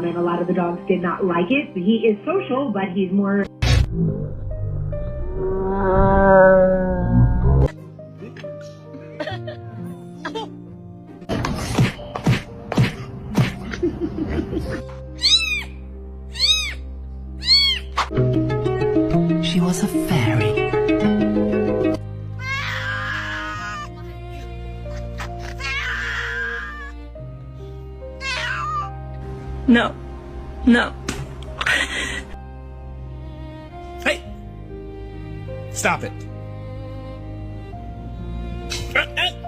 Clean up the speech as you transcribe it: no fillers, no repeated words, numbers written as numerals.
And a lot of the dogs did not like it. He is social, but he's more... She was a fairy. No. No. Hey! Stop it.